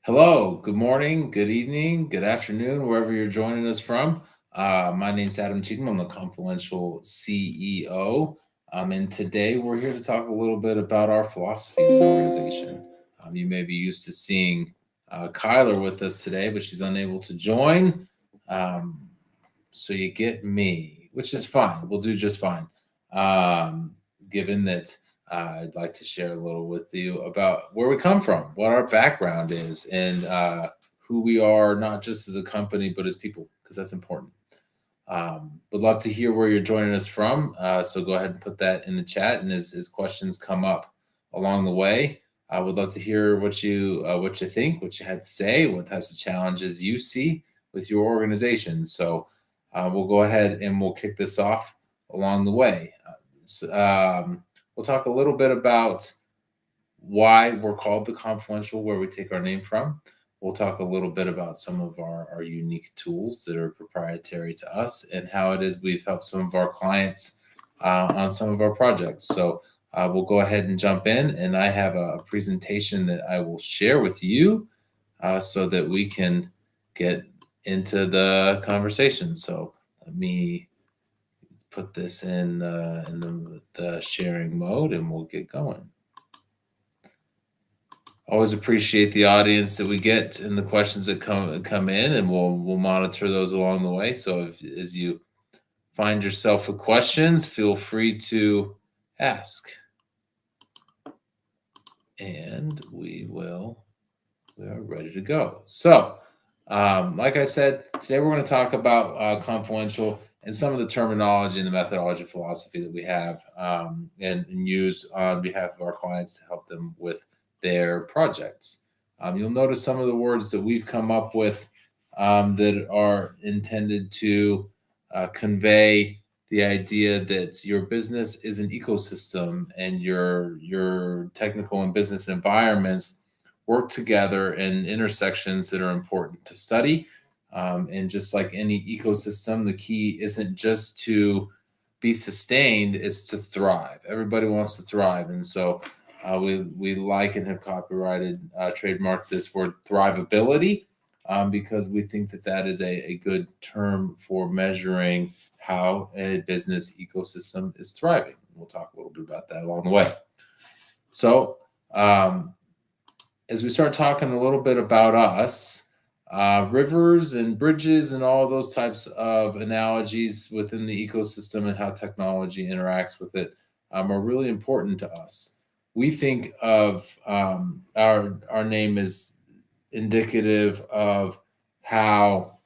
Hello, good morning, good evening, good afternoon, wherever you're joining us from. My name's Adam Cheatham. I'm the Confluential CEO. And today we're here to talk a little bit about our philosophies as an organization. You may be used to seeing Kyler with us today, but she's unable to join. Um, so you get me, which is fine. We'll do just fine. Um, Given that I'd like to share a little with you about where we come from, what our background is, and who we are, not just as a company, but as people, because that's important. Would love to hear where you're joining us from. So go ahead and put that in the chat, and as questions come up along the way, I would love to hear what you think, what you had to say, what types of challenges you see with your organization. So we'll go ahead and we'll kick this off along the way. We'll talk a little bit about why we're called the Confluential, where we take our name from. We'll talk a little bit about some of our unique tools that are proprietary to us and how it is we've helped some of our clients on some of our projects. So we'll go ahead and jump in, and I have a presentation that I will share with you so that we can get into the conversation. So let me put this in the sharing mode, and we'll get going. Always appreciate the audience that we get and the questions that come in, and we'll monitor those along the way. So as you find yourself with questions, feel free to ask, and we are ready to go. So, like I said, today we're going to talk about Confluential and some of the terminology and the methodology philosophy that we have and use on behalf of our clients to help them with their projects. You'll notice some of the words that we've come up with that are intended to convey the idea that your business is an ecosystem and your technical and business environments work together in intersections that are important to study. And just like any ecosystem, the key isn't just to be sustained, it's to thrive. Everybody wants to thrive. And so we like and have copyrighted, trademarked this word thrivability because we think that that is a good term for measuring how a business ecosystem is thriving. We'll talk a little bit about that along the way. So, as we start talking a little bit about us, rivers and bridges and all those types of analogies within the ecosystem and how technology interacts with it are really important to us. We think of our name as indicative of how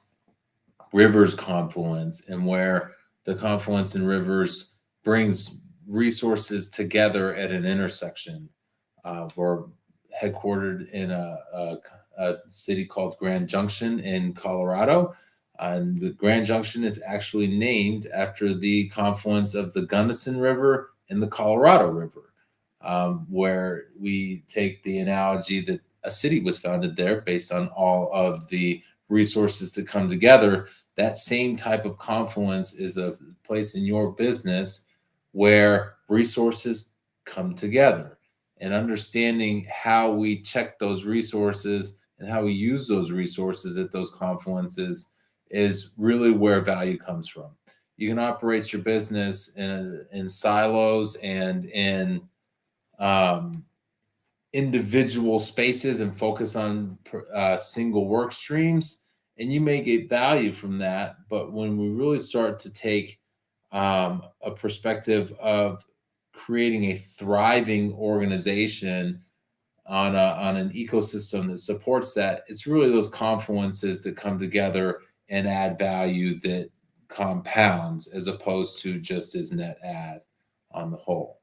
rivers confluence and where the confluence in rivers brings resources together at an intersection. We're headquartered in a city called Grand Junction in Colorado. And the Grand Junction is actually named after the confluence of the Gunnison River and the Colorado River, where we take the analogy that a city was founded there based on all of the resources that come together. That same type of confluence is a place in your business where resources come together, and understanding how we check those resources and how we use those resources at those confluences is really where value comes from. You can operate your business in silos and in um, individual spaces and focus on single work streams, and you may get value from that. But when we really start to take a perspective of creating a thriving organization on an ecosystem that supports that, it's really those confluences that come together and add value that compounds as opposed to just as net add on the whole.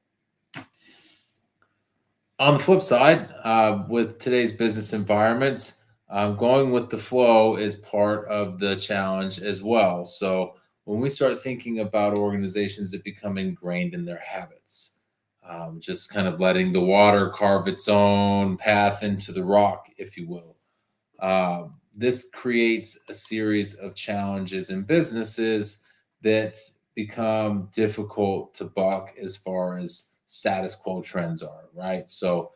On the flip side, with today's business environments, going with the flow is part of the challenge as well. So when we start thinking about organizations that become ingrained in their habits, just kind of letting the water carve its own path into the rock, if you will, this creates a series of challenges in businesses that become difficult to buck as far as status quo trends are, right? So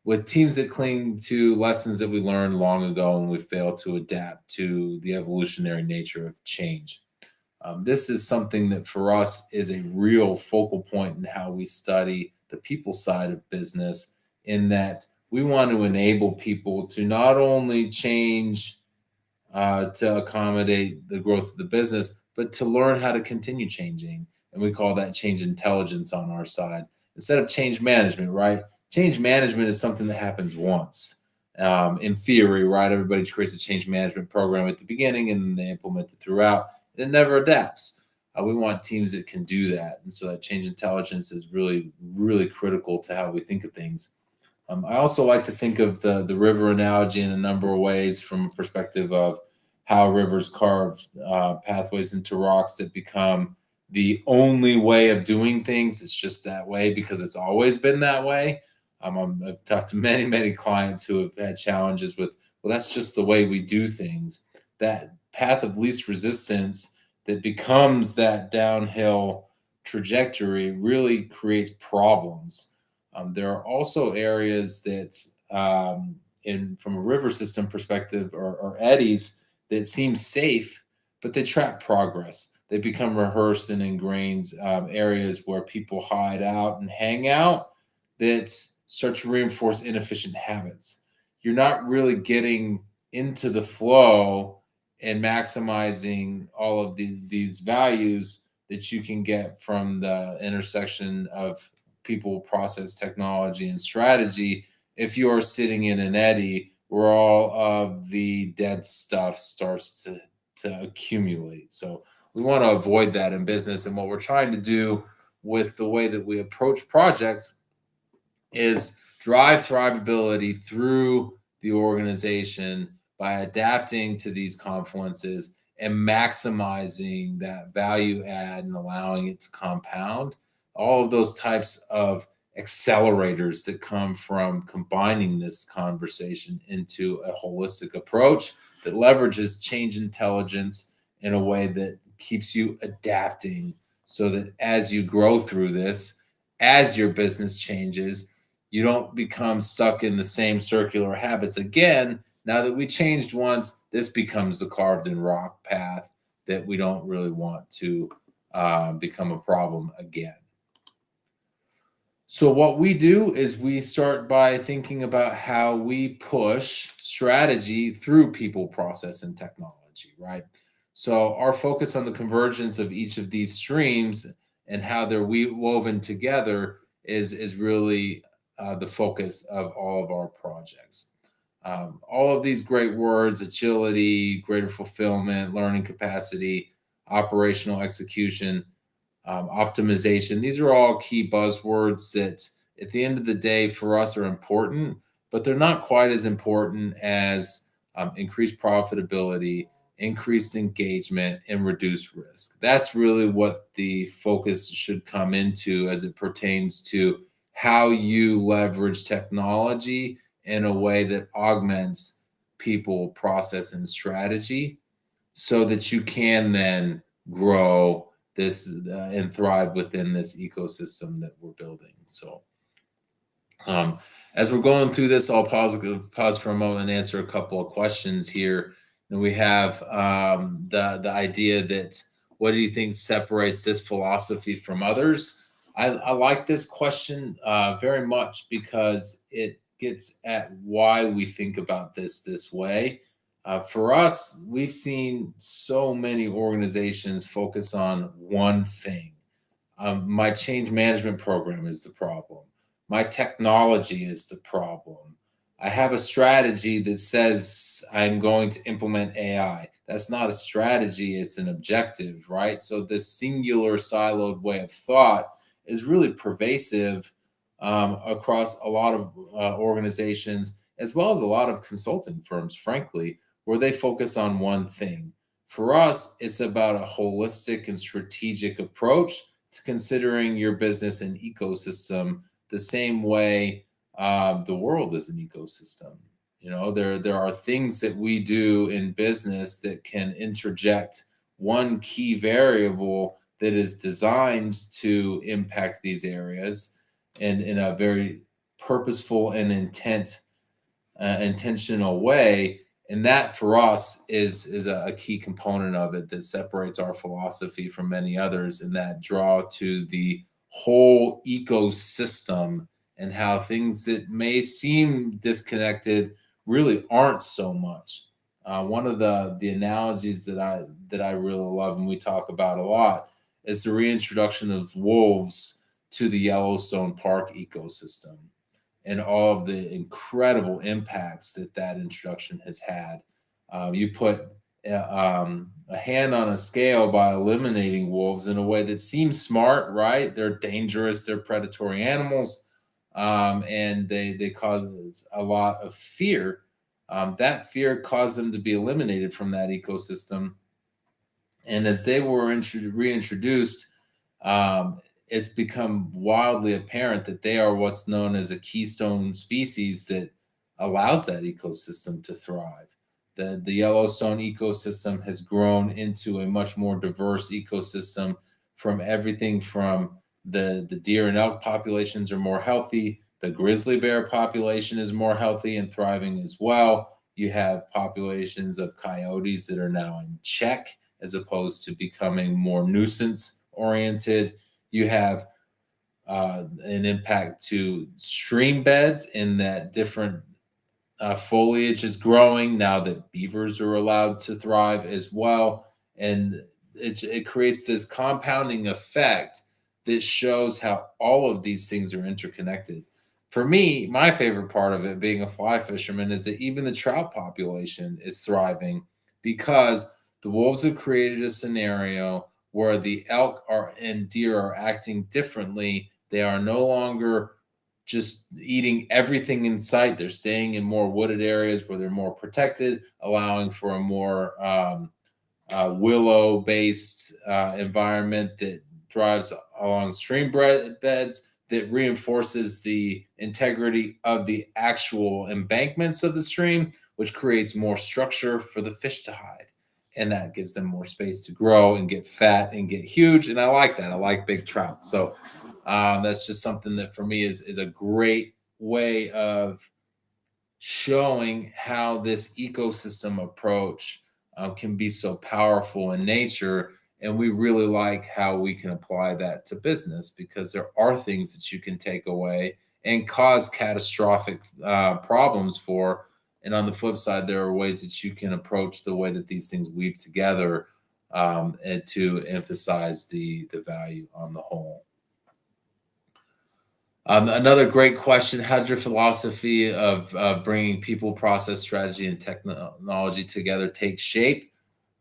with teams that cling to lessons that we learned long ago and we fail to adapt to the evolutionary nature of change. This is something that for us is a real focal point in how we study the people side of business, in that we want to enable people to not only change to accommodate the growth of the business, but to learn how to continue changing. And we call that change intelligence on our side instead of change management, right? Change management is something that happens once. In theory, right? Everybody creates a change management program at the beginning and then they implement it throughout. It never adapts. We want teams that can do that. And so that change intelligence is really, really critical to how we think of things. I also like to think of the river analogy in a number of ways, from a perspective of how rivers carve pathways into rocks that become the only way of doing things. It's just that way because it's always been that way. I've talked to many, many clients who have had challenges with, well, that's just the way we do things. That path of least resistance that becomes that downhill trajectory really creates problems. There are also areas that, in from a river system perspective, or eddies that seem safe, but they trap progress. They become rehearsed and ingrained areas where people hide out and hang out that start to reinforce inefficient habits. You're not really getting into the flow and maximizing all of these values that you can get from the intersection of people, process, technology, and strategy if you are sitting in an eddy where all of the dead stuff starts to accumulate. So we want to avoid that in business. And what we're trying to do with the way that we approach projects is drive thrivability through the organization by adapting to these confluences and maximizing that value add and allowing it to compound. All of those types of accelerators that come from combining this conversation into a holistic approach that leverages change intelligence in a way that keeps you adapting, so that as you grow through this, as your business changes, you don't become stuck in the same circular habits again. Now that we changed once, this becomes the carved in rock path that we don't really want to become a problem again. So, what we do is we start by thinking about how we push strategy through people, process, and technology, right? So, our focus on the convergence of each of these streams and how they're woven together is really the focus of all of our projects. All of these great words: agility, greater fulfillment, learning capacity, operational execution, optimization. These are all key buzzwords that, at the end of the day, for us are important, but they're not quite as important as increased profitability, increased engagement, and reduced risk. That's really what the focus should come into as it pertains to how you leverage technology in a way that augments people, process, and strategy, so that you can then grow this and thrive within this ecosystem that we're building. So, as we're going through this, I'll pause for a moment and answer a couple of questions here. And we have the idea that, what do you think separates this philosophy from others? I like this question very much because it gets at why we think about this way. For us, we've seen so many organizations focus on one thing. My change management program is the problem. My technology is the problem. I have a strategy that says I'm going to implement AI. That's not a strategy, it's an objective, right? So, this singular siloed way of thought is really pervasive across a lot of organizations, as well as a lot of consulting firms, frankly, where they focus on one thing. For us, it's about a holistic and strategic approach to considering your business an ecosystem, the same way the world is an ecosystem. You know, there are things that we do in business that can interject one key variable that is designed to impact these areas and in a very purposeful and intentional way. And that for us is a key component of it that separates our philosophy from many others, and that draw to the whole ecosystem and how things that may seem disconnected really aren't so much. One of the analogies that I really love and we talk about a lot is the reintroduction of wolves to the Yellowstone Park ecosystem and all of the incredible impacts that that introduction has had. You put a hand on a scale by eliminating wolves in a way that seems smart, right? They're dangerous, they're predatory animals, and they cause a lot of fear. That fear caused them to be eliminated from that ecosystem, and as they were reintroduced, it's become wildly apparent that they are what's known as a keystone species that allows that ecosystem to thrive. The Yellowstone ecosystem has grown into a much more diverse ecosystem, from everything from the deer and elk populations are more healthy. The grizzly bear population is more healthy and thriving as well. You have populations of coyotes that are now in check as opposed to becoming more nuisance oriented. You have an impact to stream beds in that different foliage is growing now that beavers are allowed to thrive as well. And it creates this compounding effect that shows how all of these things are interconnected. For me, my favorite part of it, being a fly fisherman, is that even the trout population is thriving because the wolves have created a scenario where the elk are and deer are acting differently. They are no longer just eating everything in sight. They're staying in more wooded areas where they're more protected, allowing for a more willow based environment that thrives along stream beds, that reinforces the integrity of the actual embankments of the stream, which creates more structure for the fish to hide. And that gives them more space to grow and get fat and get huge. And I like that. I like big trout. So that's just something that for me is a great way of showing how this ecosystem approach can be so powerful in nature. And we really like how we can apply that to business, because there are things that you can take away and cause catastrophic problems for. And on the flip side, there are ways that you can approach the way that these things weave together, and to emphasize the value on the whole. Another great question: how did your philosophy of bringing people, process, strategy, and technology together take shape?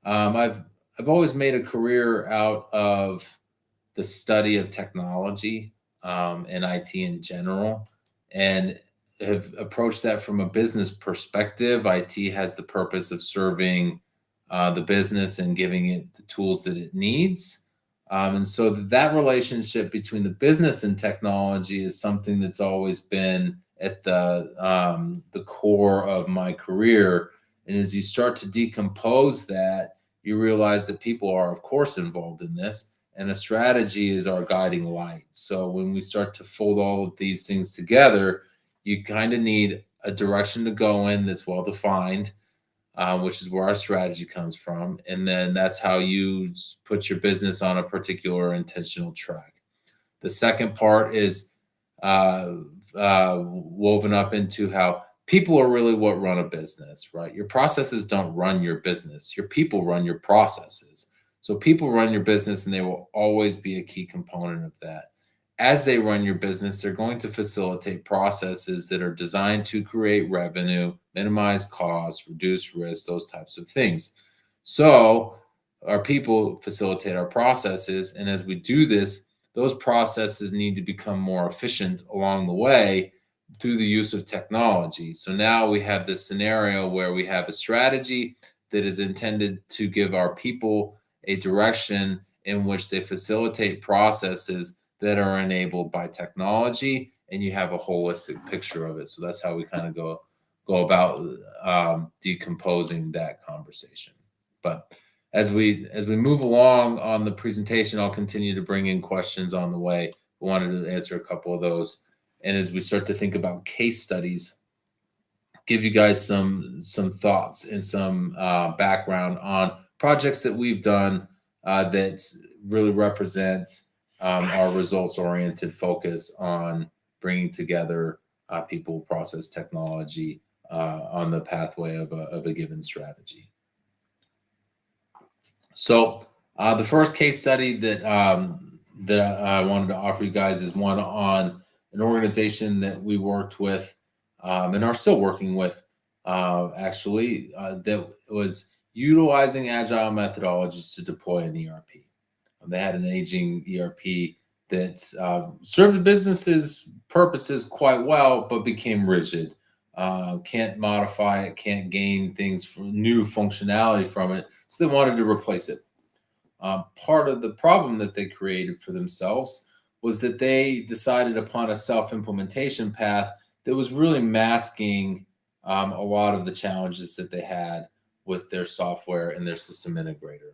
I've always made a career out of the study of technology, and IT in general, and have approached that from a business perspective. IT has the purpose of serving the business and giving it the tools that it needs. And so that relationship between the business and technology is something that's always been at the core of my career. And as you start to decompose that, you realize that people are, of course, involved in this, and a strategy is our guiding light. So when we start to fold all of these things together, you kind of need a direction to go in that's well defined, which is where our strategy comes from. And then that's how you put your business on a particular intentional track. The second part is woven up into how people are really what run a business, right? Your processes don't run your business, your people run your processes. So people run your business, and they will always be a key component of that. As they run your business, they're going to facilitate processes that are designed to create revenue, minimize costs, reduce risk, those types of things. So our people facilitate our processes. And as we do this, those processes need to become more efficient along the way through the use of technology. So now we have this scenario where we have a strategy that is intended to give our people a direction in which they facilitate processes that are enabled by technology, and you have a holistic picture of it. So that's how we kind of go about decomposing that conversation. But as we move along on the presentation, I'll continue to bring in questions on the way. I wanted to answer a couple of those and as we start to think about case studies, give you guys some thoughts and some background on projects that we've done that really represent our results oriented focus on bringing together people, process, technology on the pathway of a given strategy. So the first case study that I wanted to offer you guys is one on an organization that we worked with and are still working with, that was utilizing agile methodologies to deploy an ERP. They had an aging ERP that served the business's purposes quite well, but became rigid. Can't modify it, can't gain things from new functionality from it. So they wanted to replace it. Part of the problem that they created for themselves was that they decided upon a self-implementation path that was really masking a lot of the challenges that they had with their software and their system integrator.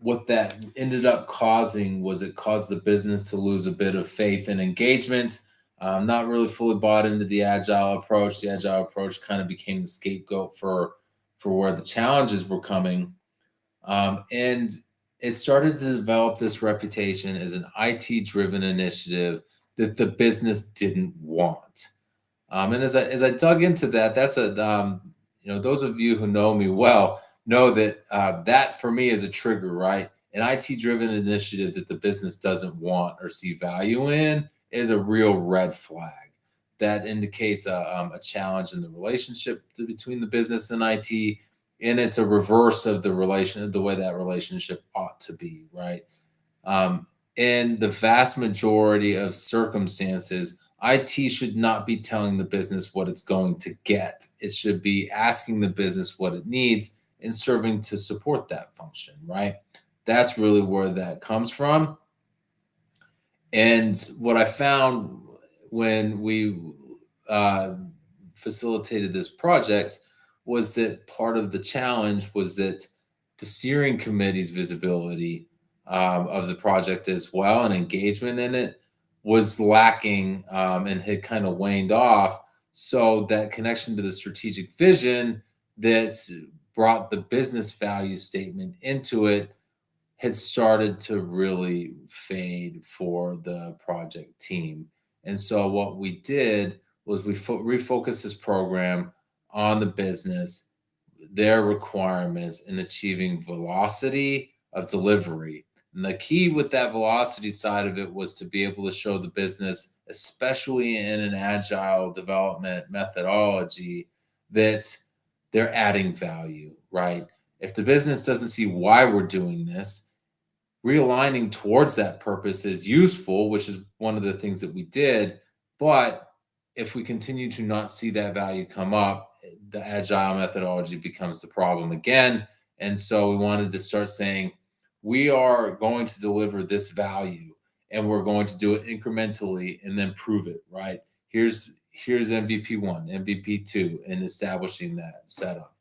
What that ended up causing was it caused the business to lose a bit of faith and engagement, not really fully bought into the agile approach. The agile approach kind of became the scapegoat for where the challenges were coming. And it started to develop this reputation as an IT-driven initiative that the business didn't want. And as I dug into that, that's those of you who know me well know that that for me is a trigger, right? An IT-driven initiative that the business doesn't want or see value in is a real red flag. That indicates a challenge in the relationship between the business and IT, and it's a reverse of the way that relationship ought to be, right? In the vast majority of circumstances, IT should not be telling the business what it's going to get. It should be asking the business what it needs and serving to support that function, right? That's really where that comes from. And what I found when we facilitated this project was that part of the challenge was that the steering committee's visibility of the project as well and engagement in it was lacking and had kind of waned off. So that connection to the strategic vision that brought the business value statement into it had started to really fade for the project team. And so what we did was we refocused this program on the business, their requirements, and achieving velocity of delivery. And the key with that velocity side of it was to be able to show the business, especially in an agile development methodology, that they're adding value, right? If the business doesn't see why we're doing this, realigning towards that purpose is useful, which is one of the things that we did. But if we continue to not see that value come up, the agile methodology becomes the problem again. And so we wanted to start saying, we are going to deliver this value and we're going to do it incrementally and then prove it, right? Here's MVP 1, MVP 2, and establishing that setup.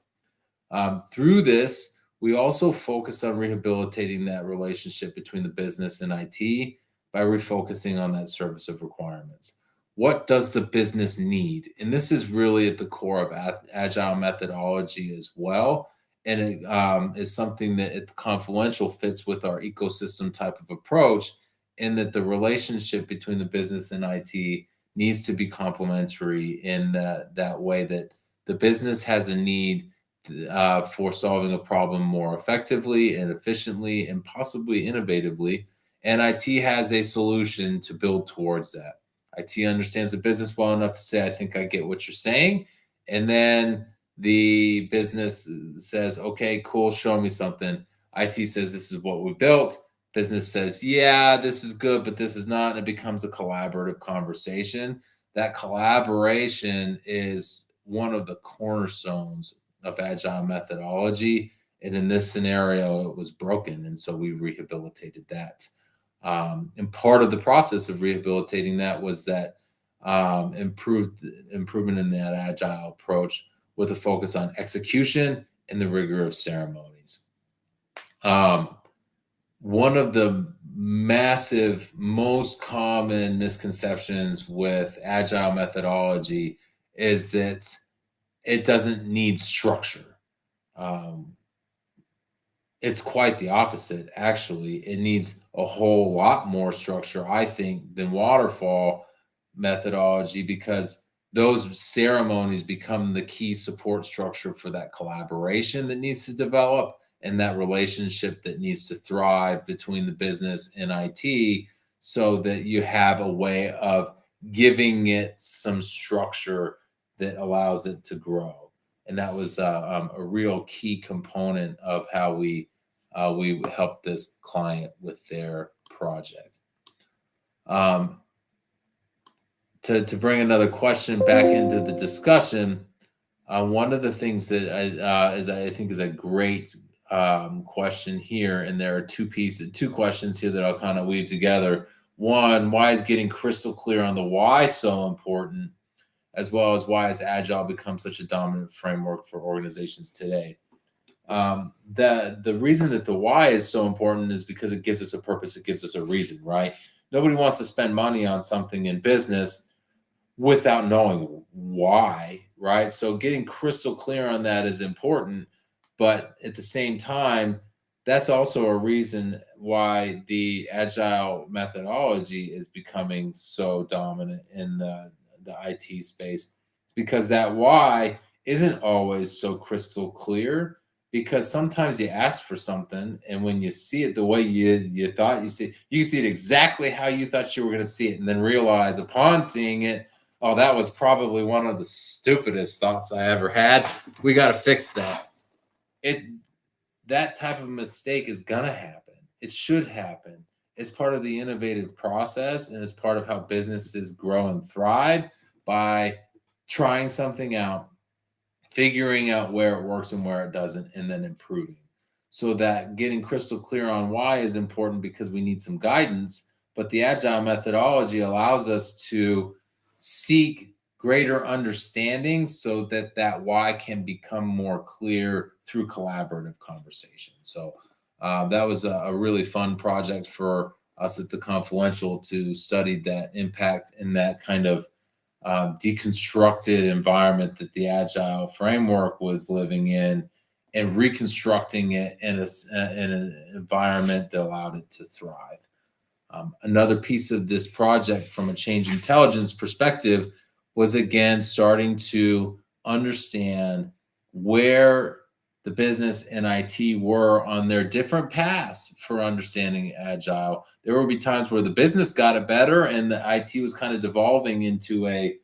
Through this, we also focus on rehabilitating that relationship between the business and IT by refocusing on that service of requirements. What does the business need? And this is really at the core of agile methodology as well. And it is something that at Confluencial fits with our ecosystem type of approach, in that the relationship between the business and IT needs to be complementary in that way, that the business has a need for solving a problem more effectively and efficiently and possibly innovatively. And IT has a solution to build towards that. IT understands the business well enough to say, I think I get what you're saying. And then the business says, okay, cool, show me something. IT says, this is what we built. Business says, yeah, this is good, but this is not. And it becomes a collaborative conversation. That collaboration is one of the cornerstones of agile methodology. And in this scenario, it was broken. And so we rehabilitated that. And part of the process of rehabilitating that was that improvement in that agile approach with a focus on execution and the rigor of ceremonies. One of the massive, most common misconceptions with agile methodology is that it doesn't need structure. Um, it's quite the opposite, actually. It needs a whole lot more structure, I think, than waterfall methodology, because those ceremonies become the key support structure for that collaboration that needs to develop and that relationship that needs to thrive between the business and IT, so that you have a way of giving it some structure that allows it to grow. And that was a real key component of how we helped this client with their project. To bring another question back into the discussion, one of the things that I think is a great question here, and there are two questions here that I'll kind of weave together. One, why is getting crystal clear on the why so important, as well as why has Agile become such a dominant framework for organizations today? The reason that the why is so important is because it gives us a purpose, it gives us a reason, right? Nobody wants to spend money on something in business without knowing why, right? So getting crystal clear on that is important, but at the same time, that's also a reason why the agile methodology is becoming so dominant in the IT space, because that why isn't always so crystal clear, because sometimes you ask for something and when you see it the way you thought you see it exactly how you thought you were going to see it, and then realize upon seeing it, oh, that was probably one of the stupidest thoughts I ever had. We got to fix that. It That type of mistake is gonna happen. It should happen. It's part of the innovative process, and it's part of how businesses grow and thrive, by trying something out, figuring out where it works and where it doesn't, and then improving. So that getting crystal clear on why is important, because we need some guidance, but the agile methodology allows us to seek greater understanding so that that why can become more clear through collaborative conversation. So that was a really fun project for us at the Confluential to study that impact in that kind of deconstructed environment that the agile framework was living in, and reconstructing it in an environment that allowed it to thrive. Another piece of this project from a change intelligence perspective was, again, starting to understand where the business and IT were on their different paths for understanding agile. There would be times where the business got it better and the IT was kind of devolving into a,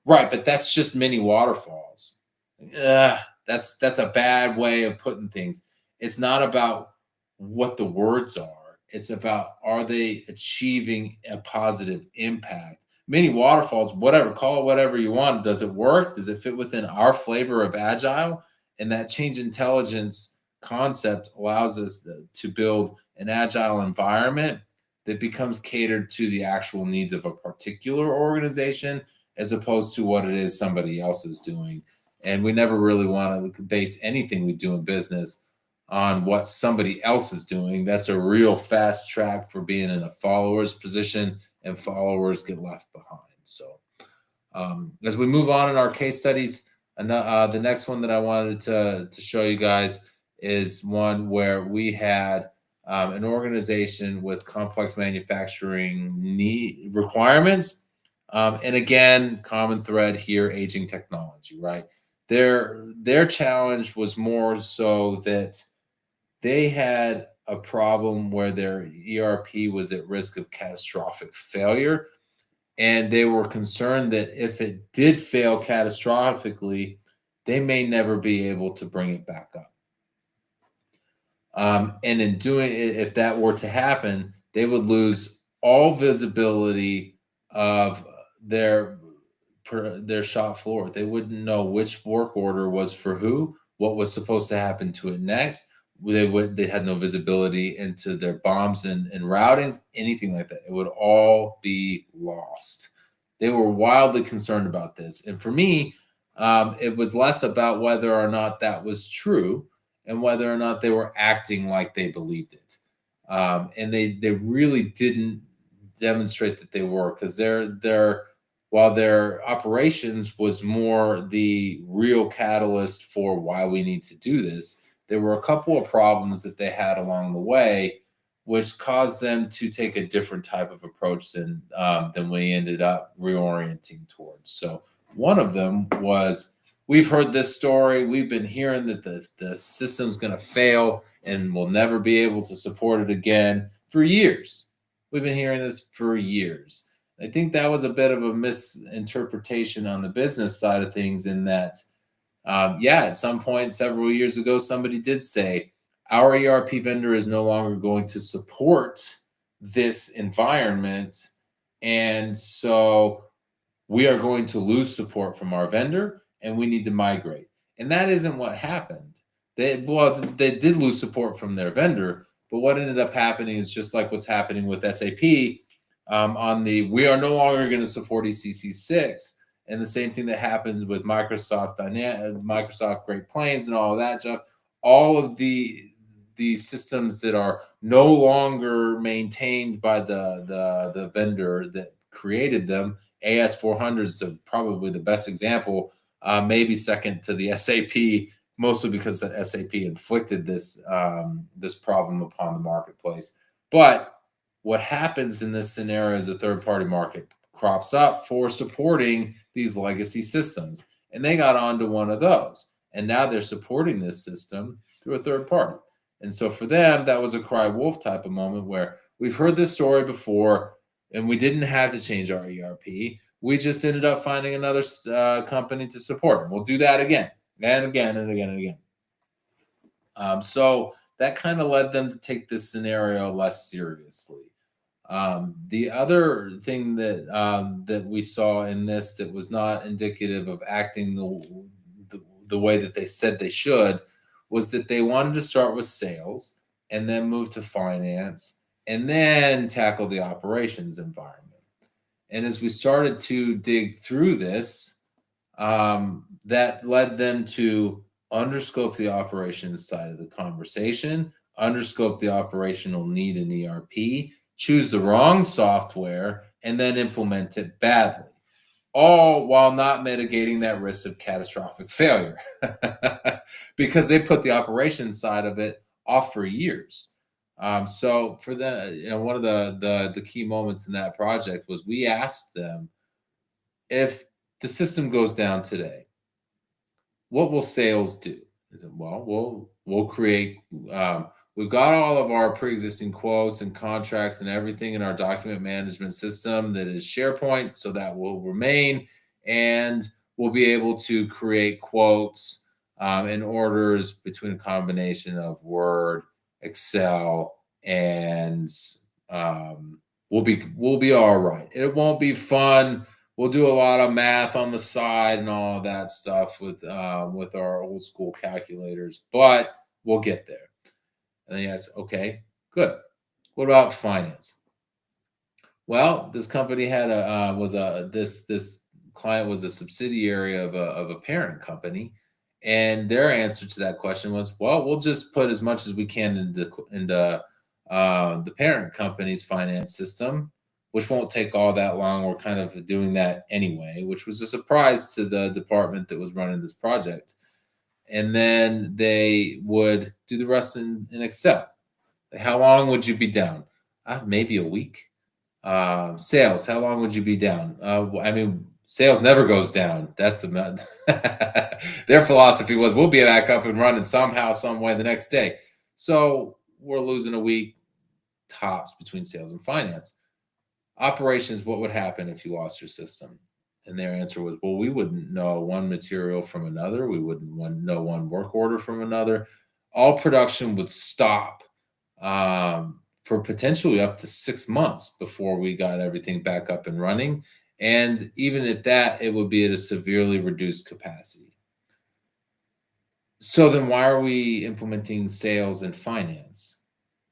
right, but that's just mini waterfalls. That's a bad way of putting things. It's not about what the words are. It's about, are they achieving a positive impact? Mini waterfalls, whatever, call it whatever you want. Does it work? Does it fit within our flavor of agile? And that change intelligence concept allows us to build an agile environment that becomes catered to the actual needs of a particular organization, as opposed to what it is somebody else is doing. And we never really want to base anything we do in business on what somebody else is doing. That's a real fast track for being in a follower's position, and followers get left behind. So as we move on in our case studies, the next one that I wanted to show you guys is one where we had an organization with complex manufacturing need requirements. And again, common thread here, aging technology, right? Their challenge was more so that they had a problem where their ERP was at risk of catastrophic failure. And they were concerned that if it did fail catastrophically, they may never be able to bring it back up. And in doing it, if that were to happen, they would lose all visibility of their shop floor. They wouldn't know which work order was for who, what was supposed to happen to it next. They had no visibility into their bombs and routings, anything like that. It would all be lost. They were wildly concerned about this. And for me, it was less about whether or not that was true and whether or not they were acting like they believed it. And they really didn't demonstrate that they were, because their while their operations was more the real catalyst for why we need to do this, there were a couple of problems that they had along the way, which caused them to take a different type of approach than we ended up reorienting towards. So one of them was, we've heard this story. We've been hearing that the system's going to fail and we'll never be able to support it again for years. We've been hearing this for years. I think that was a bit of a misinterpretation on the business side of things, in that, yeah, at some point several years ago, somebody did say, our ERP vendor is no longer going to support this environment. And so we are going to lose support from our vendor and we need to migrate. And that isn't what happened. They did lose support from their vendor, but what ended up happening is just like what's happening with SAP, on the, we are no longer going to support ECC6, and the same thing that happened with Microsoft Great Plains and all of that stuff. All of the systems that are no longer maintained by the vendor that created them. AS400 is probably the best example, maybe second to the SAP, mostly because the SAP inflicted this problem upon the marketplace. But what happens in this scenario is a third-party market crops up for supporting these legacy systems, and they got onto one of those, and now they're supporting this system through a third party. And so for them, that was a cry wolf type of moment, where we've heard this story before and we didn't have to change our ERP. We just ended up finding another company to support, and we'll do that again and again and again and again. So that kind of led them to take this scenario less seriously. The other thing that we saw in this that was not indicative of acting the way that they said they should, was that they wanted to start with sales and then move to finance and then tackle the operations environment. And as we started to dig through this, that led them to underscope the operations side of the conversation, underscope the operational need in ERP, choose the wrong software, and then implement it badly, all while not mitigating that risk of catastrophic failure because they put the operations side of it off for years. So for one of the key moments in that project was, we asked them, if the system goes down today, what will sales do? I said, well, we'll create. We've got all of our pre-existing quotes and contracts and everything in our document management system that is SharePoint, so that will remain, and we'll be able to create quotes and orders between a combination of Word, Excel, and we'll be all right. It won't be fun. We'll do a lot of math on the side and all of that stuff with our old school calculators, but we'll get there. And then yes, okay, good. What about finance? Well, this company had this client was a subsidiary of a parent company, and their answer to that question was, well, we'll just put as much as we can into the parent company's finance system, which won't take all that long. We're kind of doing that anyway, which was a surprise to the department that was running this project. And then they would do the rest in Excel. How long would you be down? Maybe a week. Sales, how long would you be down? I mean, sales never goes down. That's their philosophy was, we'll be back up and running somehow, some way the next day. So we're losing a week tops between sales and finance. Operations, what would happen if you lost your system? And their answer was, well, we wouldn't know one material from another. We wouldn't know one work order from another. All production would stop for potentially up to 6 months before we got everything back up and running. And even at that, it would be at a severely reduced capacity. So then why are we implementing sales and finance?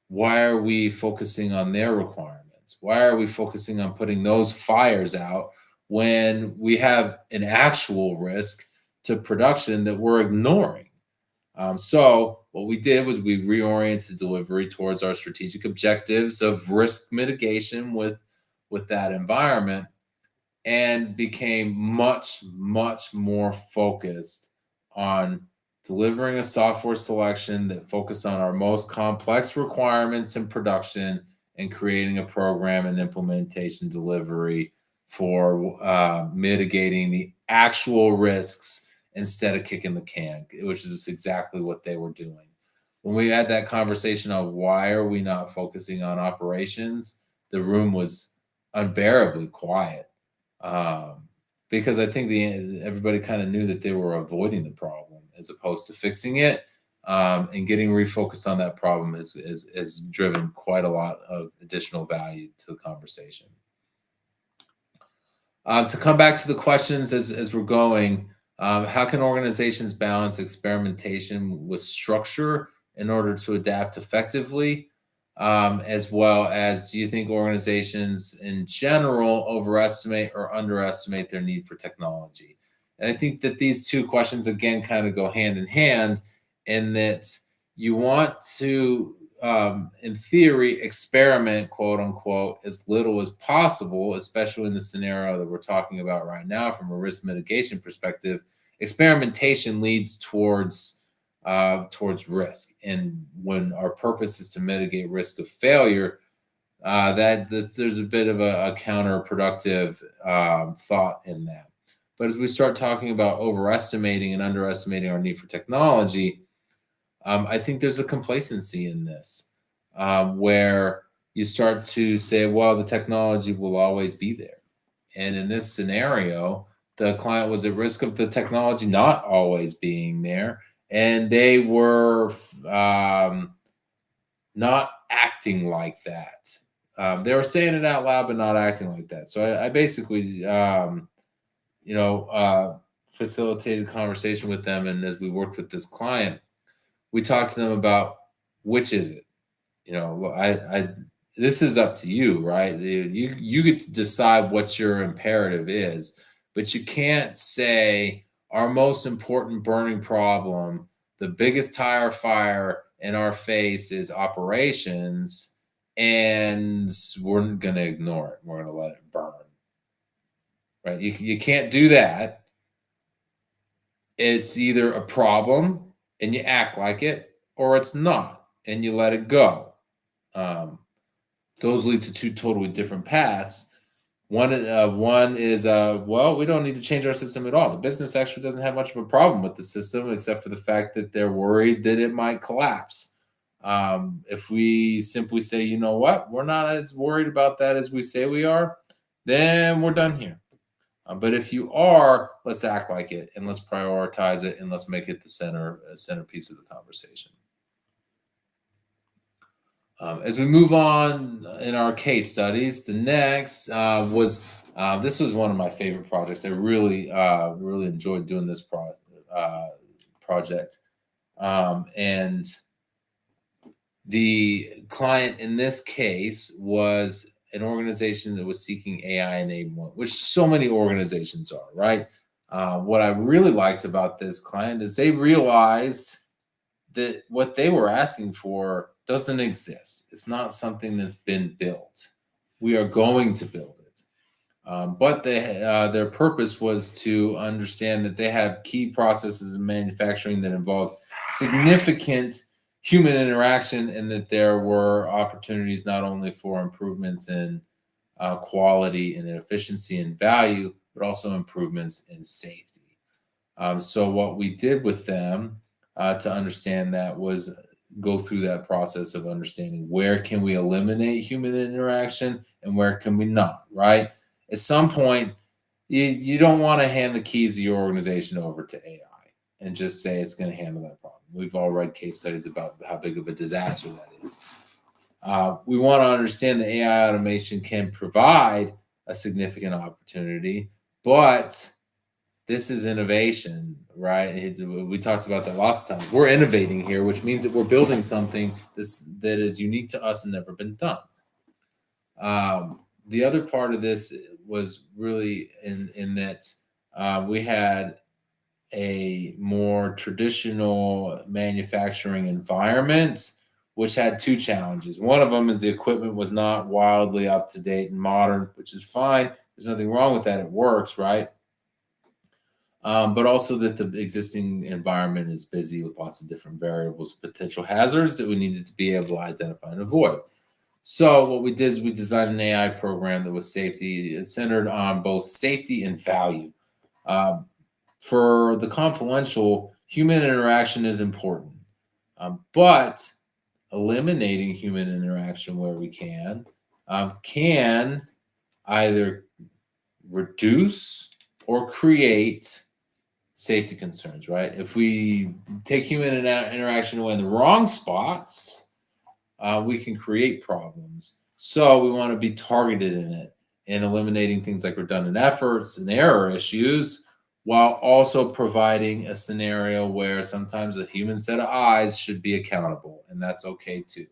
Why are we focusing on their requirements? Why are we focusing on putting those fires out when we have an actual risk to production that we're ignoring? So what we did was we reoriented delivery towards our strategic objectives of risk mitigation with that environment, and became much, much more focused on delivering a software selection that focused on our most complex requirements in production and creating a program and implementation delivery for mitigating the actual risks instead of kicking the can, which is exactly what they were doing. When we had that conversation on why are we not focusing on operations, the room was unbearably quiet, um, because I think everybody kind of knew that they were avoiding the problem as opposed to fixing it. And getting refocused on that problem has driven quite a lot of additional value to the conversation. To come back to the questions as we're going, how can organizations balance experimentation with structure in order to adapt effectively? As well as, do you think organizations in general overestimate or underestimate their need for technology? And I think that these two questions, again, kind of go hand in hand, in that you want to, in theory, experiment, quote unquote, as little as possible, especially in the scenario that we're talking about right now from a risk mitigation perspective. Experimentation leads towards risk, and when our purpose is to mitigate risk of failure, there's a bit of a counterproductive thought in that. But as we start talking about overestimating and underestimating our need for technology, I think there's a complacency in this, where you start to say, well, the technology will always be there. And in this scenario, the client was at risk of the technology not always being there, and they were not acting like that. They were saying it out loud, but not acting like that. So I basically, facilitated conversation with them, and as we worked with this client, we talked to them about which is it. I this is up to you, right? You get to decide what your imperative is, but you can't say our most important burning problem, the biggest tire fire in our face is operations, and we're going to ignore it. We're going to let it burn, right? You can't do that. It's either a problem and you act like it, or it's not and you let it go. Those lead to two totally different paths. One is well, we don't need to change our system at all. The business actually doesn't have much of a problem with the system, except for the fact that they're worried that it might collapse. If we simply say, you know what, we're not as worried about that as we say we are, then we're done here. But if you are, let's act like it, and let's prioritize it, and let's make it the centerpiece of the conversation. As we move on in our case studies, the next was this was one of my favorite projects. I really enjoyed doing this project, and the client in this case was an organization that was seeking AI enablement, which so many organizations are, right? What I really liked about this client is they realized that what they were asking for doesn't exist. It's not something that's been built. We are going to build it. But their purpose was to understand that they have key processes in manufacturing that involve significant human interaction, and that there were opportunities not only for improvements in quality and efficiency and value, but also improvements in safety. So what we did with them to understand that was go through that process of understanding where can we eliminate human interaction and where can we not, right? At some point, you don't want to hand the keys of your organization over to AI and just say it's going to handle that problem. We've all read case studies about how big of a disaster that is. We want to understand that AI automation can provide a significant opportunity, but this is innovation, right? We talked about that lots of times. We're innovating here, which means that we're building something that is unique to us and never been done. The other part of this was really in that we had a more traditional manufacturing environment, which had two challenges. One of them is the equipment was not wildly up to date and modern, which is fine. There's nothing wrong with that. It works, right? But also that the existing environment is busy with lots of different variables, potential hazards that we needed to be able to identify and avoid. So what we did is we designed an AI program that was centered on both safety and value. Um, for the Confluencial, human interaction is important, but eliminating human interaction where we can either reduce or create safety concerns, right? If we take human interaction away in the wrong spots, we can create problems. So we want to be targeted in it and eliminating things like redundant efforts and error issues, while also providing a scenario where sometimes a human set of eyes should be accountable, and that's okay too.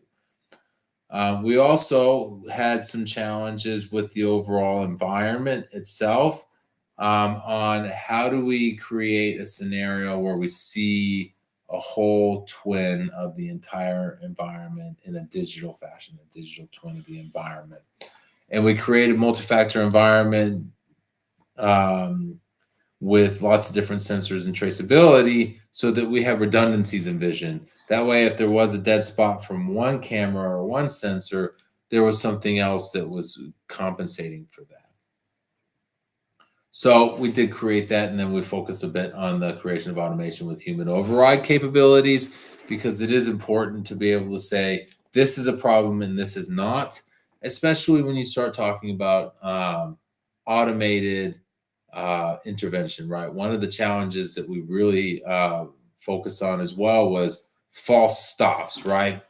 We also had some challenges with the overall environment itself, on how do we create a scenario where we see a whole twin of the entire environment in a digital fashion, a digital twin of the environment. And we created multi-factor environment, with lots of different sensors and traceability so that we have redundancies in vision. That way, if there was a dead spot from one camera or one sensor, there was something else that was compensating for that. So we did create that, and then we focused a bit on the creation of automation with human override capabilities, because it is important to be able to say, this is a problem and this is not, especially when you start talking about automated intervention, right? One of the challenges that we really focused on as well was false stops, right?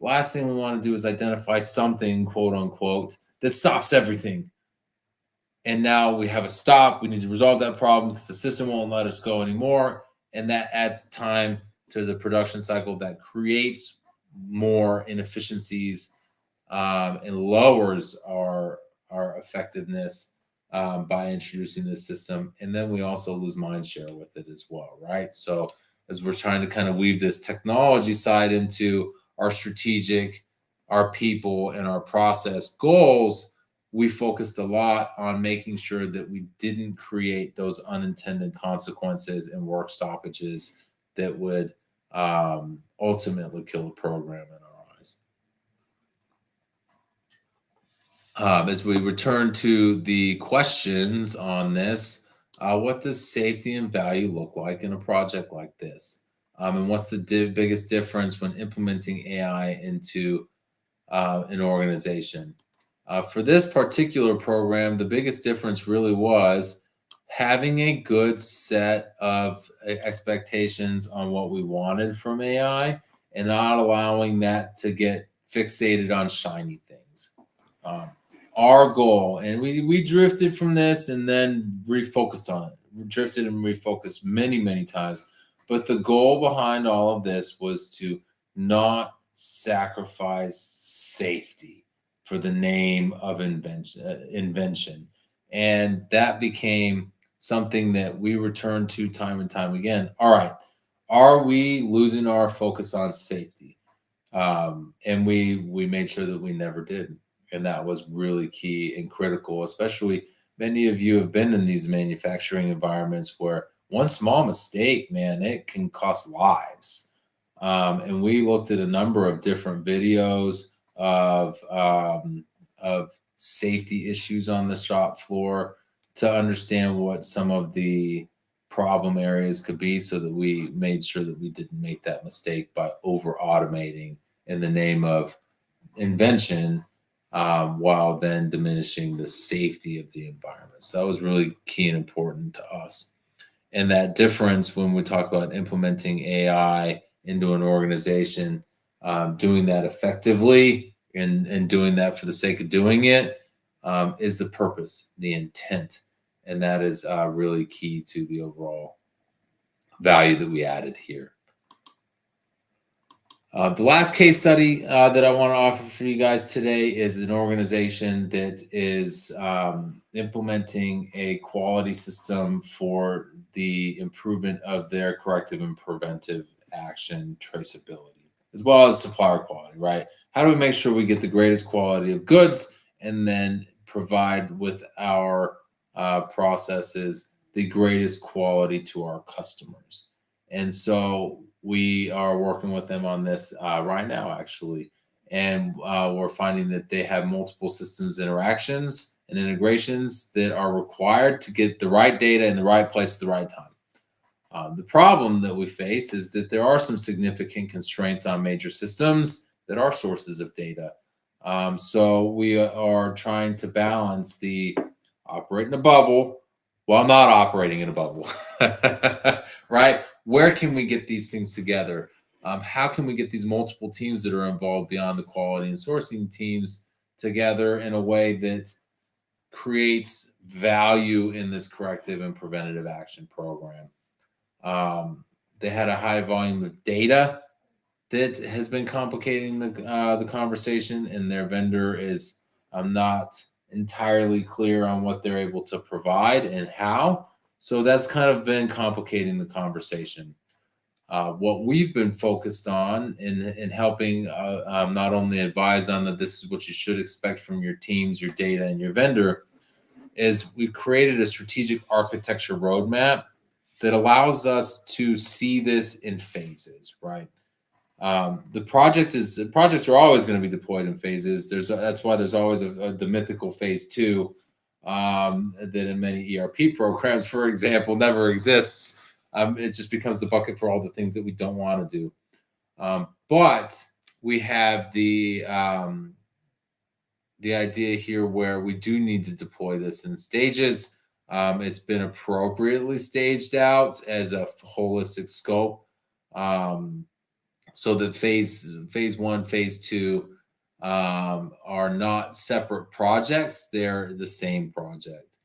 Last thing we want to do is identify something, quote unquote, that stops everything. And now we have a stop. We need to resolve that problem because the system won't let us go anymore. And that adds time to the production cycle, that creates more inefficiencies, and lowers our effectiveness, by introducing this system. And then we also lose mind share with it as well, right? So as we're trying to kind of weave this technology side into our strategic, our people, and our process goals, we focused a lot on making sure that we didn't create those unintended consequences and work stoppages that would ultimately kill the program in our eyes. As we return to the questions on this, what does safety and value look like in a project like this? And what's the biggest difference when implementing AI into an organization? For this particular program, the biggest difference really was having a good set of expectations on what we wanted from AI and not allowing that to get fixated on shiny things. Our goal, and we drifted from this and then refocused on it. We drifted and refocused many, many times. But the goal behind all of this was to not sacrifice safety for the name of invention. And that became something that we returned to time and time again. All right, are we losing our focus on safety? And we made sure that we never did. And that was really key and critical, especially many of you have been in these manufacturing environments where one small mistake, man, it can cost lives. And we looked at a number of different videos of safety issues on the shop floor to understand what some of the problem areas could be, so that we made sure that we didn't make that mistake by over automating in the name of invention, while then diminishing the safety of the environment. So that was really key and important to us. And that difference when we talk about implementing AI into an organization, doing that effectively and doing that for the sake of doing it, is the purpose, the intent. And that is really key to the overall value that we added here. The last case study that I want to offer for you guys today is an organization that is implementing a quality system for the improvement of their corrective and preventive action traceability, as well as supplier quality, right? How do we make sure we get the greatest quality of goods and then provide with our processes the greatest quality to our customers? And so we are working with them on this right now, actually. And we're finding that they have multiple systems interactions and integrations that are required to get the right data in the right place at the right time. The problem that we face is that there are some significant constraints on major systems that are sources of data. So we are trying to balance the operate in a bubble while not operating in a bubble, right? Where can we get these things together? How can we get these multiple teams that are involved beyond the quality and sourcing teams together in a way that creates value in this corrective and preventative action program? They had a high volume of data that has been complicating the conversation, and their vendor is not entirely clear on what they're able to provide and how. So that's kind of been complicating the conversation. What we've been focused on in helping not only advise on that this is what you should expect from your teams, your data, and your vendor, is we've created a strategic architecture roadmap that allows us to see this in phases, right? The projects are always going to be deployed in phases. That's why there's always the mythical phase two that in many ERP programs, for example, never exists. It just becomes the bucket for all the things that we don't want to do. But we have the idea here where we do need to deploy this in stages. It's been appropriately staged out as a holistic scope. So that phase one, phase two are not separate projects; they're the same project.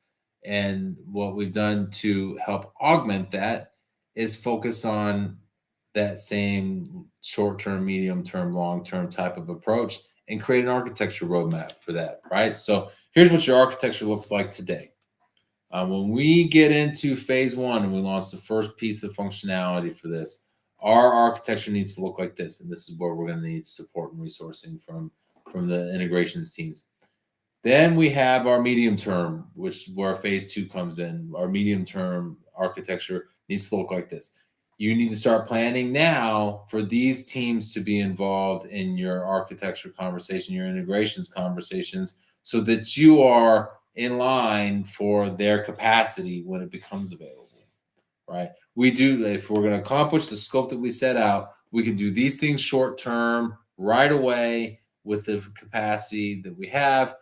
And what we've done to help augment that is focus on that same short-term, medium-term, long-term type of approach and create an architecture roadmap for that, right? So here's what your architecture looks like today. When we get into phase one and we launch the first piece of functionality for this, our architecture needs to look like this, and this is where we're going to need support and resourcing from the integrations teams. Then we have our medium term, which where phase two comes in. Our medium term architecture needs to look like this. You need to start planning now for these teams to be involved in your architecture conversation, your integrations conversations, so that you are in line for their capacity when it becomes available. Right? We do, if we're going to accomplish the scope that we set out, we can do these things short term, right away, with the capacity that we have.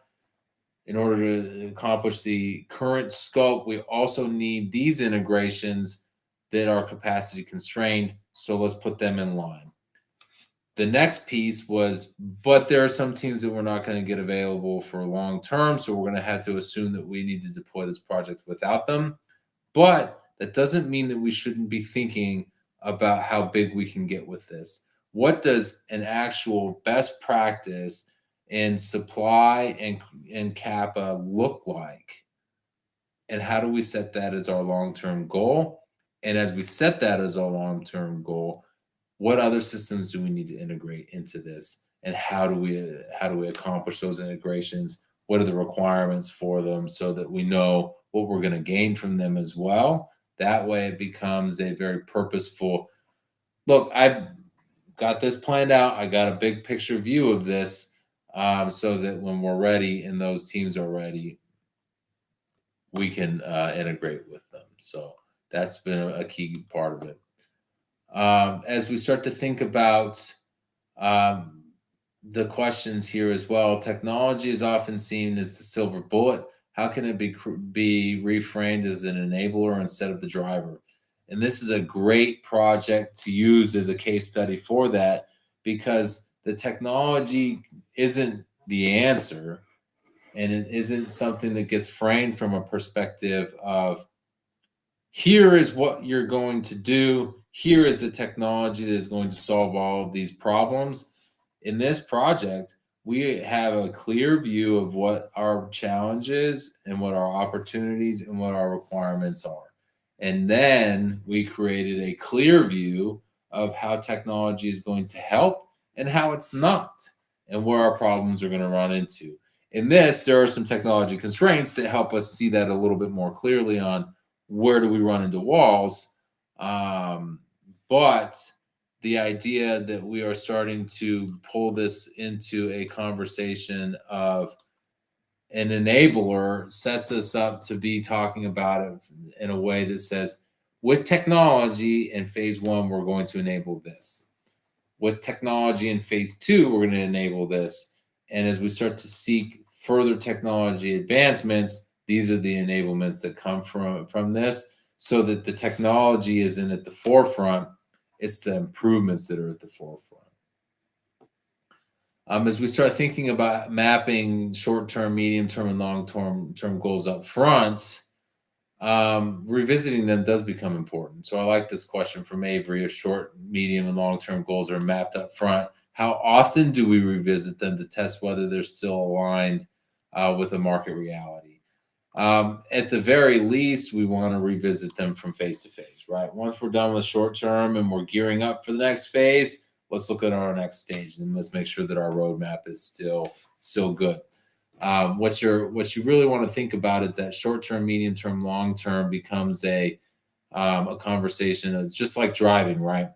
In order to accomplish the current scope, we also need these integrations that are capacity constrained. So let's put them in line. The next piece was, but there are some teams that we're not going to get available for long term. So we're going to have to assume that we need to deploy this project without them. But that doesn't mean that we shouldn't be thinking about how big we can get with this. What does an actual best practice in supply and Kappa look like? And how do we set that as our long-term goal? And as we set that as our long-term goal, what other systems do we need to integrate into this? And how do we accomplish those integrations? What are the requirements for them so that we know what we're going to gain from them as well? That way it becomes a very purposeful look. I've got this planned out. I got a big picture view of this so that when we're ready and those teams are ready, we can integrate with them. So that's been a key part of it. As we start to think about the questions here as well, technology is often seen as the silver bullet. How can it be reframed as an enabler instead of the driver? And this is a great project to use as a case study for that, because the technology isn't the answer, and it isn't something that gets framed from a perspective of here is what you're going to do. Here is the technology that is going to solve all of these problems. In this project, we have a clear view of what our challenges and what our opportunities and what our requirements are. And then we created a clear view of how technology is going to help and how it's not, and where our problems are going to run into. In this, there are some technology constraints that help us see that a little bit more clearly on where do we run into walls. But the idea that we are starting to pull this into a conversation of an enabler sets us up to be talking about it in a way that says, with technology in phase one, we're going to enable this. With technology in phase two, we're going to enable this. And as we start to seek further technology advancements, these are the enablements that come from this, so that the technology isn't at the forefront. It's the improvements that are at the forefront. As we start thinking about mapping short-term, medium-term, and long-term goals up front, revisiting them does become important. So I like this question from Avery: if short, medium, and long-term goals are mapped up front, how often do we revisit them to test whether they're still aligned with a market reality? At the very least, we want to revisit them from phase to phase, right? Once we're done with short term and we're gearing up for the next phase, let's look at our next stage and let's make sure that our roadmap is still good. What you really want to think about is that short term, medium term, long term becomes a conversation. It's just like driving, right?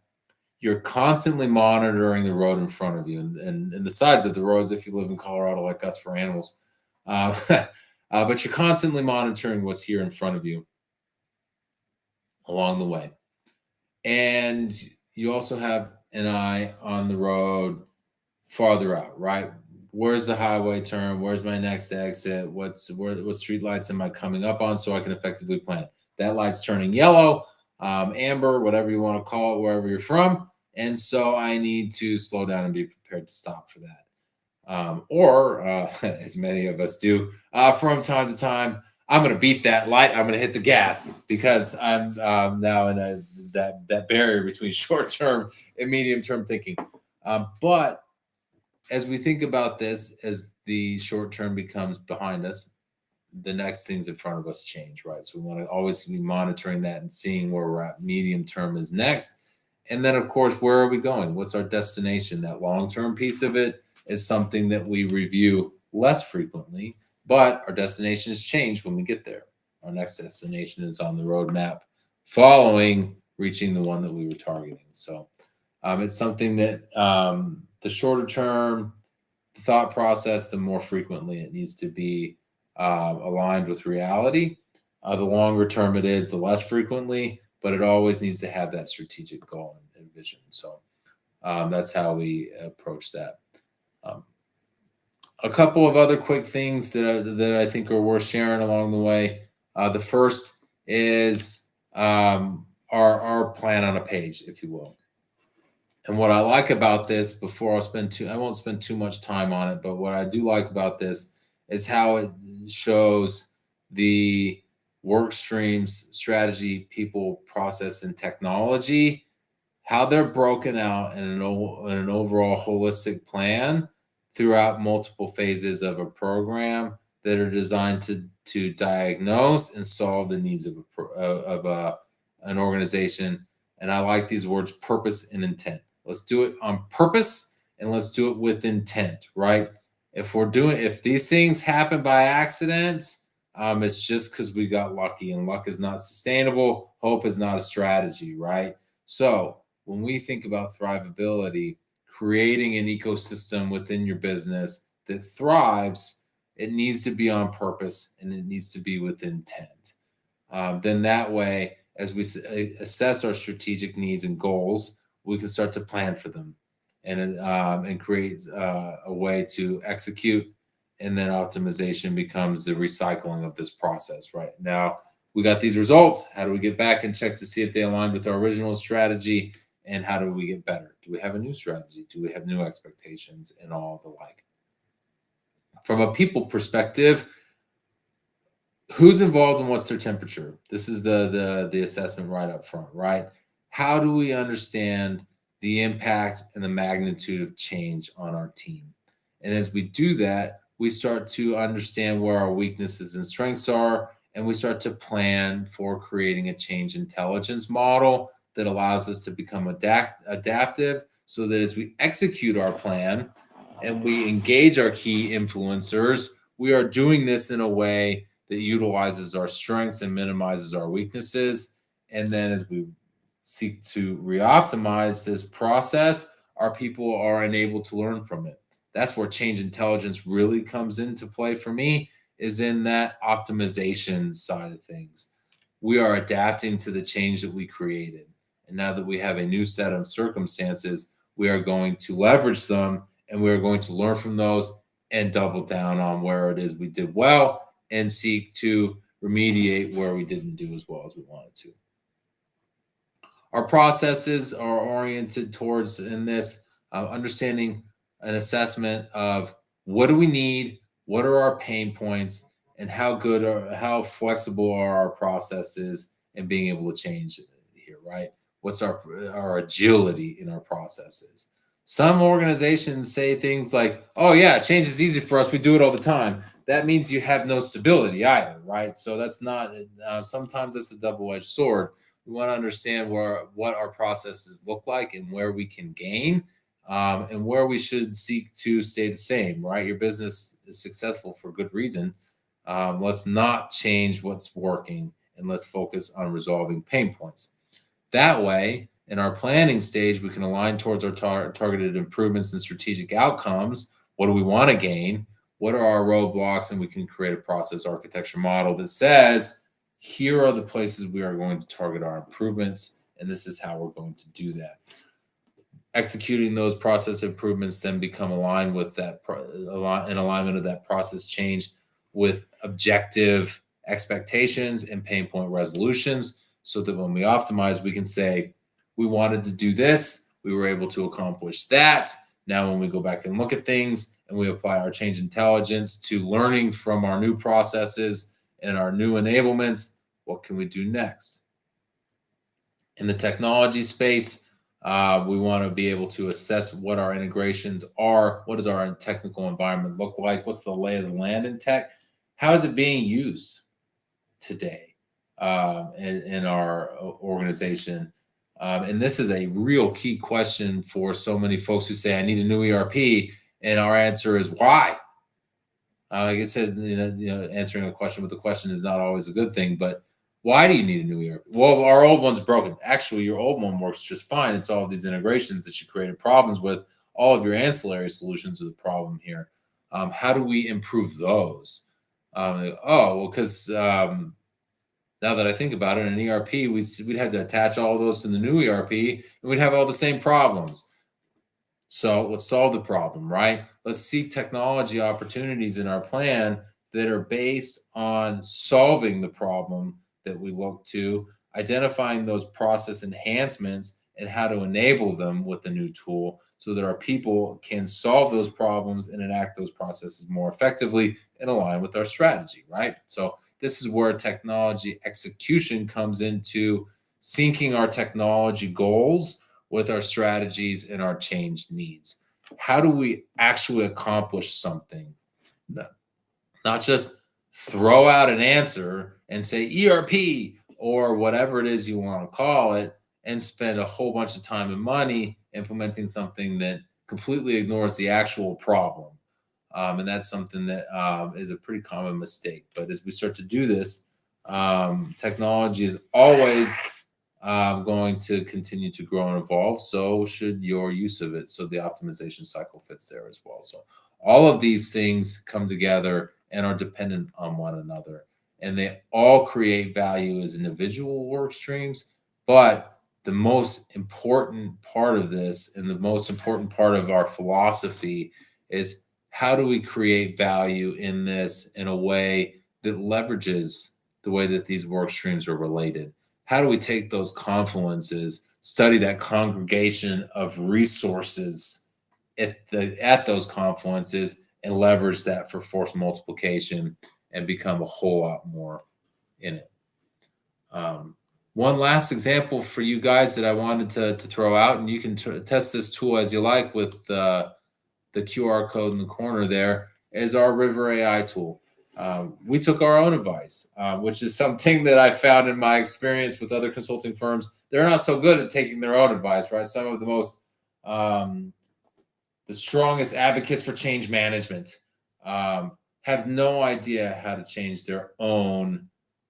You're constantly monitoring the road in front of you and the sides of the roads if you live in Colorado like us for animals. Uh, but you're constantly monitoring what's here in front of you along the way. And you also have an eye on the road farther out, right? Where's the highway turn? Where's my next exit? What street lights am I coming up on so I can effectively plan? That light's turning yellow, amber, whatever you want to call it, wherever you're from. And so I need to slow down and be prepared to stop for that. Or as many of us do from time to time, I'm going to beat that light. I'm going to hit the gas because I'm now in that barrier between short term and medium term thinking. But as we think about this, as the short term becomes behind us, the next things in front of us change, right? So we want to always be monitoring that and seeing where we're at. Medium term is next. And then, of course, where are we going? What's our destination? That long term piece of it is something that we review less frequently, but our destination has changed when we get there. Our next destination is on the roadmap following reaching the one that we were targeting. So it's something that the shorter term, the thought process, the more frequently it needs to be aligned with reality. The longer term it is, the less frequently, but it always needs to have that strategic goal and vision. So that's how we approach that. A couple of other quick things that I think are worth sharing along the way. The first is our plan on a page, if you will. And what I like about this, I won't spend too much time on it, but what I do like about this is how it shows the work streams, strategy, people, process, and technology, how they're broken out in an overall holistic plan throughout multiple phases of a program that are designed to diagnose and solve the needs of an organization. And I like these words: purpose and intent. Let's do it on purpose and let's do it with intent, right? If these things happen by accident, it's just because we got lucky, and luck is not sustainable. Hope is not a strategy, right? So when we think about thrivability, creating an ecosystem within your business that thrives, it needs to be on purpose and it needs to be with intent. Then that way, as we assess our strategic needs and goals, we can start to plan for them and create a way to execute. And then optimization becomes the recycling of this process. Right now, we got these results. How do we get back and check to see if they aligned with our original strategy? And how do we get better? Do we have a new strategy? Do we have new expectations and all the like? From a people perspective, who's involved and what's their temperature? This is the assessment right up front, right? How do we understand the impact and the magnitude of change on our team? And as we do that, we start to understand where our weaknesses and strengths are, and we start to plan for creating a change intelligence model that allows us to become adaptive, so that as we execute our plan and we engage our key influencers, we are doing this in a way that utilizes our strengths and minimizes our weaknesses. And then as we seek to re-optimize this process, our people are enabled to learn from it. That's where change intelligence really comes into play for me, is in that optimization side of things. We are adapting to the change that we created. And now that we have a new set of circumstances, we are going to leverage them, and we are going to learn from those and double down on where it is we did well and seek to remediate where we didn't do as well as we wanted to. Our processes are oriented towards, in this, understanding an assessment of what do we need, what are our pain points, and how flexible are our processes and being able to change here, right? What's our agility in our processes? Some organizations say things like, "Oh yeah, change is easy for us. We do it all the time." That means you have no stability either, right? So that's not. Sometimes that's a double-edged sword. We want to understand what our processes look like and where we can gain, and where we should seek to stay the same, right? Your business is successful for good reason. Let's not change what's working, and let's focus on resolving pain points. That way, in our planning stage, we can align towards our targeted improvements and strategic outcomes. What do we want to gain? What are our roadblocks? And we can create a process architecture model that says, here are the places we are going to target our improvements, and this is how we're going to do that. Executing those process improvements then become aligned with that in alignment of that process change with objective expectations and pain point resolutions, so that when we optimize, we can say, we wanted to do this, we were able to accomplish that. Now, when we go back and look at things and we apply our change intelligence to learning from our new processes and our new enablements, what can we do next? In the technology space, we want to be able to assess what our integrations are. What does our technical environment look like? What's the lay of the land in tech? How is it being used today in our organization? And this is a real key question for so many folks who say, I need a new ERP. And our answer is why? Like I said, answering a question with a question is not always a good thing, but why do you need a new ERP? Well, our old one's broken. Actually, your old one works just fine. It's all of these integrations that you created problems with. All of your ancillary solutions are the problem here. How do we improve those? Because now that I think about it, in an ERP, we'd have to attach all those to the new ERP, and we'd have all the same problems. So let's solve the problem, right? Let's seek technology opportunities in our plan that are based on solving the problem that we look to, identifying those process enhancements and how to enable them with the new tool, so that our people can solve those problems and enact those processes more effectively and align with our strategy, right? So this is where technology execution comes into syncing our technology goals with our strategies and our change needs. How do we actually accomplish something? Not just throw out an answer and say ERP or whatever it is you want to call it, and spend a whole bunch of time and money implementing something that completely ignores the actual problem. And that's something that is a pretty common mistake. But as we start to do this, technology is always going to continue to grow and evolve. So should your use of it. So the optimization cycle fits there as well. So all of these things come together and are dependent on one another. And they all create value as individual work streams. But the most important part of this, and the most important part of our philosophy, is how do we create value in this in a way that leverages the way that these work streams are related? How do we take those confluences, study that congregation of resources at those confluences, and leverage that for force multiplication and become a whole lot more in it? One last example for you guys that I wanted to throw out, and you can test this tool as you like with the QR code in the corner there, is our River AI tool. We took our own advice, which is something that I found in my experience with other consulting firms. They're not so good at taking their own advice, right? Some of the most um, the strongest advocates for change management have no idea how to change their own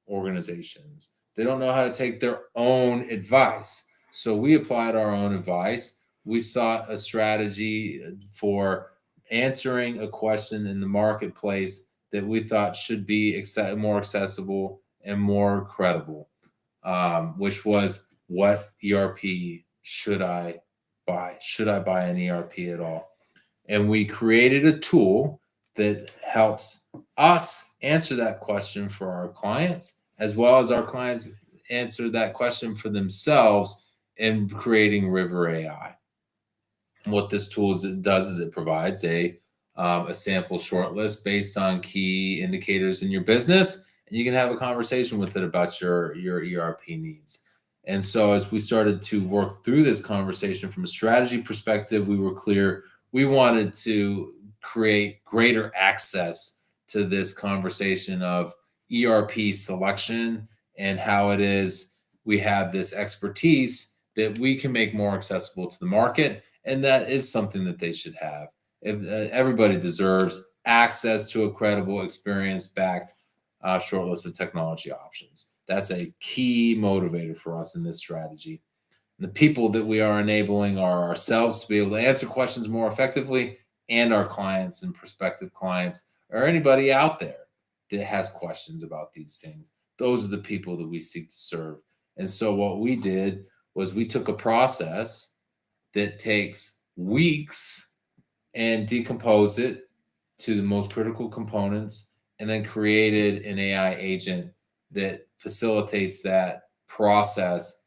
organizations. They don't know how to take their own advice. So we applied our own advice. We sought a strategy for answering a question in the marketplace that we thought should be more accessible and more credible, which was, what ERP should I buy? Should I buy an ERP at all? And we created a tool that helps us answer that question for our clients, as well as our clients answer that question for themselves in creating River AI. And what this tool does is it provides a sample shortlist based on key indicators in your business, and you can have a conversation with it about your ERP needs. And so, as we started to work through this conversation from a strategy perspective, we were clear we wanted to create greater access to this conversation of ERP selection and how it is we have this expertise that we can make more accessible to the market, and that is something that they should have. Everybody deserves access to a credible, experience-backed short list of technology options. That's a key motivator for us in this strategy. And the people that we are enabling are ourselves to be able to answer questions more effectively, and our clients and prospective clients, or anybody out there that has questions about these things. Those are the people that we seek to serve. And so what we did was we took a process that takes weeks and decompose it to the most critical components, and then created an AI agent that facilitates that process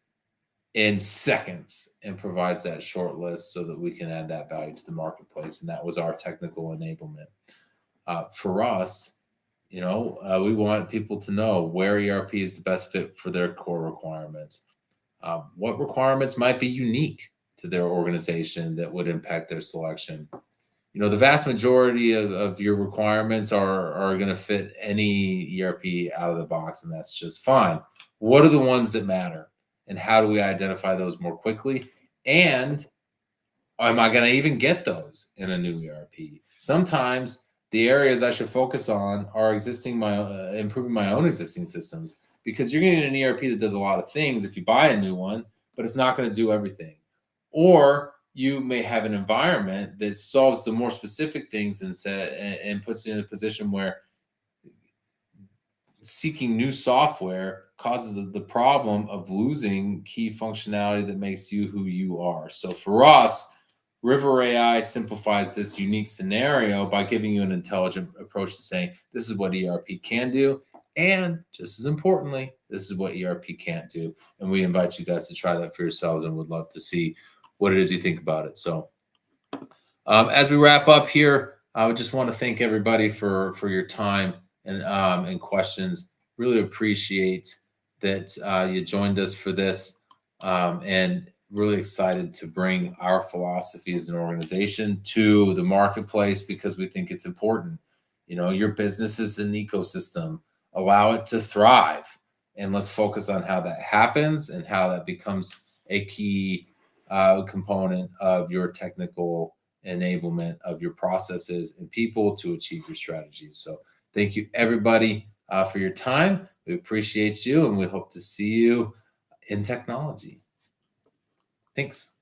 in seconds and provides that short list so that we can add that value to the marketplace. And that was our technical enablement. For us, we want people to know where ERP is the best fit for their core requirements. What requirements might be unique to their organization that would impact their selection? The vast majority of your requirements are going to fit any ERP out of the box, and that's just fine. What are the ones that matter, and how do we identify those more quickly? And am I going to even get those in a new ERP? Sometimes the areas I should focus on are improving my own existing systems, because you're getting an ERP that does a lot of things if you buy a new one, but it's not going to do everything. Or you may have an environment that solves the more specific things and puts you in a position where seeking new software causes the problem of losing key functionality that makes you who you are. So for us, River AI simplifies this unique scenario by giving you an intelligent approach to saying, this is what ERP can do, and just as importantly, this is what ERP can't do. And we invite you guys to try that for yourselves, and would love to see what it is you think about it. So as we wrap up here, I would just want to thank everybody for your time and questions. Really appreciate that you joined us for this, and really excited to bring our philosophy as an organization to the marketplace, because we think it's important. Your business is an ecosystem. Allow it to thrive, and let's focus on how that happens and how that becomes a key component of your technical enablement of your processes and people to achieve your strategies. So thank you, everybody, for your time. We appreciate you, and we hope to see you in technology. Thanks.